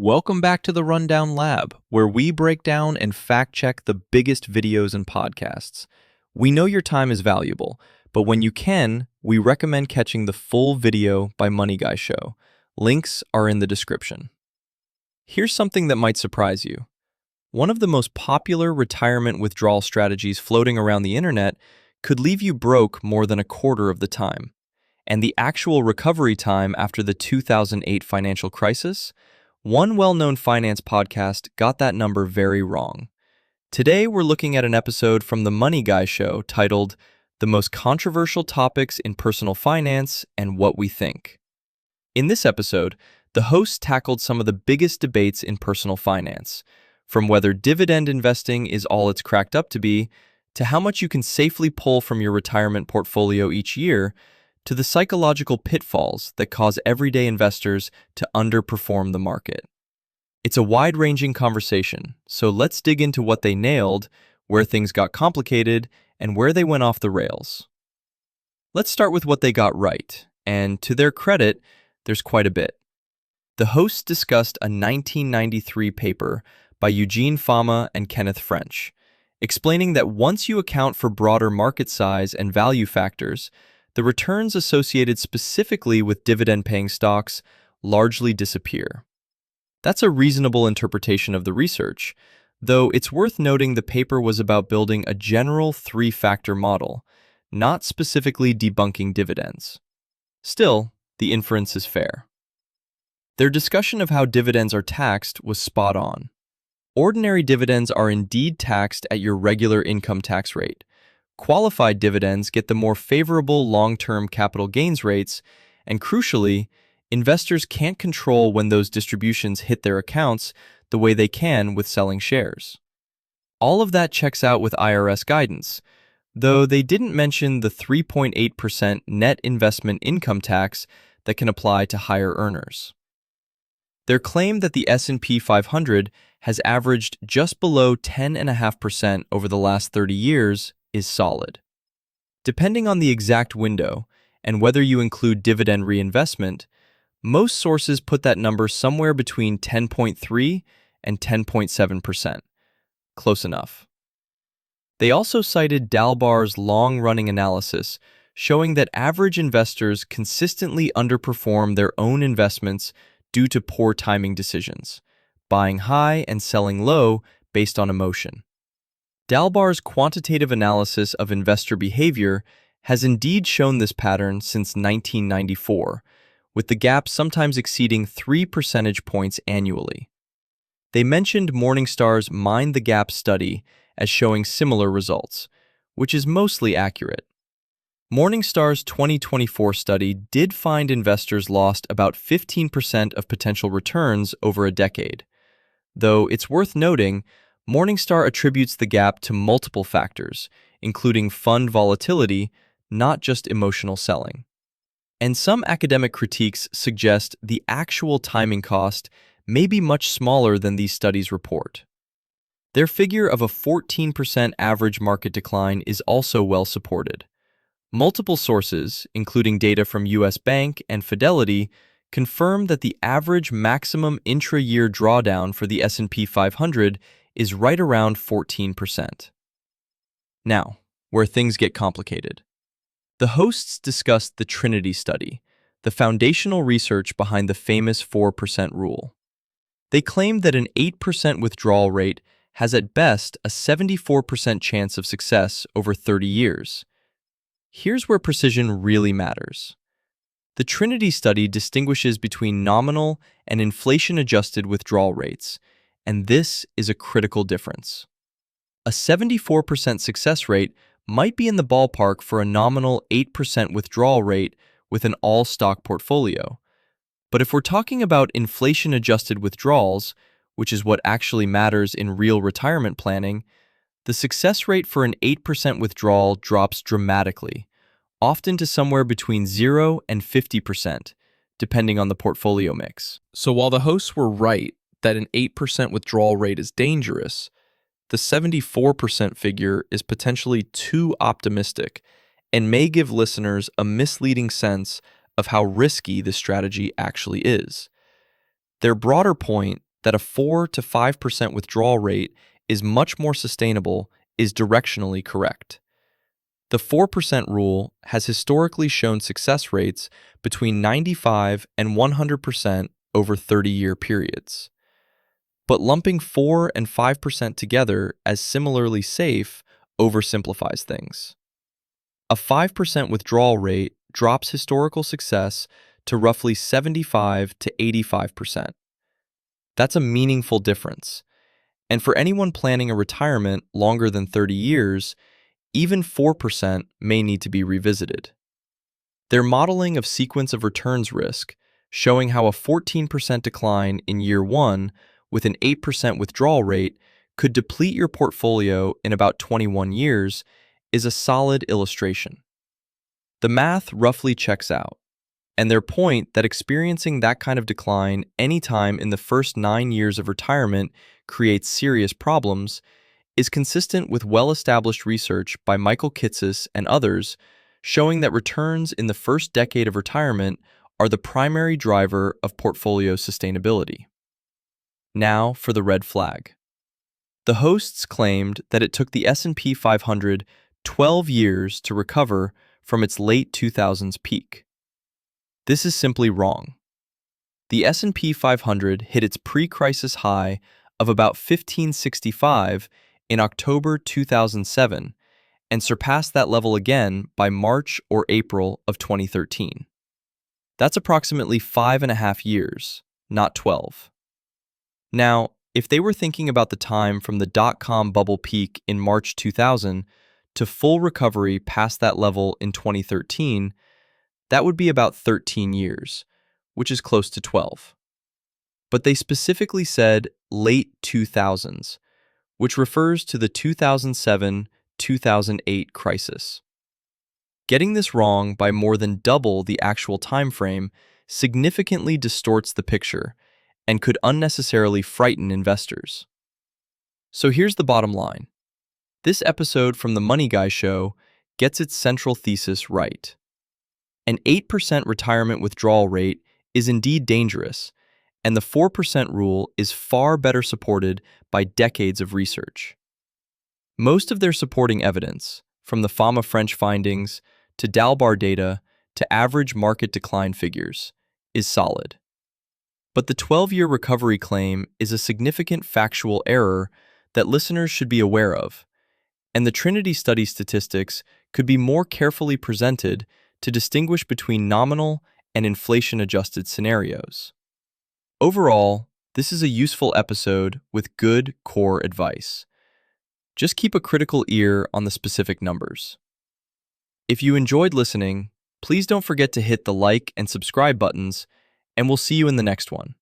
Welcome back to the Rundown Lab, where we break down and fact-check the biggest videos and podcasts. We know your time is valuable, but when you can, we recommend catching the full video by Money Guy Show. Links are in the description. Here's something that might surprise you. One of the most popular retirement withdrawal strategies floating around the internet could leave you broke more than a quarter of the time. And the actual recovery time after the 2008 financial crisis? One well-known finance podcast got that number very wrong. Today, we're looking at an episode from the Money Guy Show titled The Most Controversial Topics in Personal Finance and What We Think. In this episode, the hosts tackled some of the biggest debates in personal finance, from whether dividend investing is all it's cracked up to be, to how much you can safely pull from your retirement portfolio each year, to the psychological pitfalls that cause everyday investors to underperform the market. It's a wide-ranging conversation, so let's dig into what they nailed, where things got complicated, and where they went off the rails. Let's start with what they got right, and to their credit, there's quite a bit. The hosts discussed a 1993 paper by Eugene Fama and Kenneth French, explaining that once you account for broader market size and value factors, the returns associated specifically with dividend-paying stocks largely disappear. That's a reasonable interpretation of the research, though it's worth noting the paper was about building a general three-factor model, not specifically debunking dividends. Still, the inference is fair. Their discussion of how dividends are taxed was spot on. Ordinary dividends are indeed taxed at your regular income tax rate. Qualified dividends get the more favorable long-term capital gains rates, and crucially, investors can't control when those distributions hit their accounts the way they can with selling shares. All of that checks out with IRS guidance, though they didn't mention the 3.8% net investment income tax that can apply to higher earners. Their claim that the S&P 500 has averaged just below 10.5% over the last 30 years is solid. Depending on the exact window and whether you include dividend reinvestment, most sources put that number somewhere between 10.3 and 10.7%. Close enough. They also cited Dalbar's long-running analysis showing that average investors consistently underperform their own investments due to poor timing decisions, buying high and selling low based on emotion. Dalbar's quantitative analysis of investor behavior has indeed shown this pattern since 1994, with the gap sometimes exceeding 3 percentage points annually. They mentioned Morningstar's Mind the Gap study as showing similar results, which is mostly accurate. Morningstar's 2024 study did find investors lost about 15% of potential returns over a decade, though it's worth noting Morningstar attributes the gap to multiple factors, including fund volatility, not just emotional selling. And some academic critiques suggest the actual timing cost may be much smaller than these studies report. Their figure of a 14% average market decline is also well supported. Multiple sources, including data from US Bank and Fidelity, confirm that the average maximum intra-year drawdown for the S&P 500 is right around 14%. Now, where things get complicated. The hosts discussed the Trinity Study, the foundational research behind the famous 4% rule. They claimed that an 8% withdrawal rate has at best a 74% chance of success over 30 years. Here's where precision really matters. The Trinity Study distinguishes between nominal and inflation-adjusted withdrawal rates, and this is a critical difference. A 74% success rate might be in the ballpark for a nominal 8% withdrawal rate with an all-stock portfolio. But if we're talking about inflation-adjusted withdrawals, which is what actually matters in real retirement planning, the success rate for an 8% withdrawal drops dramatically, often to somewhere between 0 and 50%, depending on the portfolio mix. So while the hosts were right that an 8% withdrawal rate is dangerous, the 74% figure is potentially too optimistic and may give listeners a misleading sense of how risky this strategy actually is. Their broader point that a 4 to 5% withdrawal rate is much more sustainable is directionally correct. The 4% rule has historically shown success rates between 95 and 100% over 30-year periods. But lumping 4 and 5% together as similarly safe oversimplifies things. A 5% withdrawal rate drops historical success to roughly 75 to 85%. That's a meaningful difference. And for anyone planning a retirement longer than 30 years, even 4% may need to be revisited. Their modeling of sequence of returns risk, showing how a 14% decline in year one with an 8% withdrawal rate could deplete your portfolio in about 21 years, is a solid illustration. The math roughly checks out, and their point that experiencing that kind of decline anytime in the first 9 years of retirement creates serious problems is consistent with well-established research by Michael Kitces and others, showing that returns in the first decade of retirement are the primary driver of portfolio sustainability. Now for the red flag. The hosts claimed that it took the S&P 500 12 years to recover from its late 2000s peak. This is simply wrong. The S&P 500 hit its pre-crisis high of about 1565 in October 2007 and surpassed that level again by March or April of 2013. That's approximately 5.5 years, not 12. Now, if they were thinking about the time from the dot-com bubble peak in March 2000 to full recovery past that level in 2013, that would be about 13 years, which is close to 12. But they specifically said late 2000s, which refers to the 2007-2008 crisis. Getting this wrong by more than double the actual time frame significantly distorts the picture and could unnecessarily frighten investors. So here's the bottom line. This episode from The Money Guy Show gets its central thesis right. An 8% retirement withdrawal rate is indeed dangerous, and the 4% rule is far better supported by decades of research. Most of their supporting evidence, from the Fama French findings to Dalbar data to average market decline figures, is solid. But the 12-year recovery claim is a significant factual error that listeners should be aware of, and the Trinity Study statistics could be more carefully presented to distinguish between nominal and inflation-adjusted scenarios. Overall, this is a useful episode with good core advice. Just keep a critical ear on the specific numbers. If you enjoyed listening, please don't forget to hit the like and subscribe buttons, and we'll see you in the next one.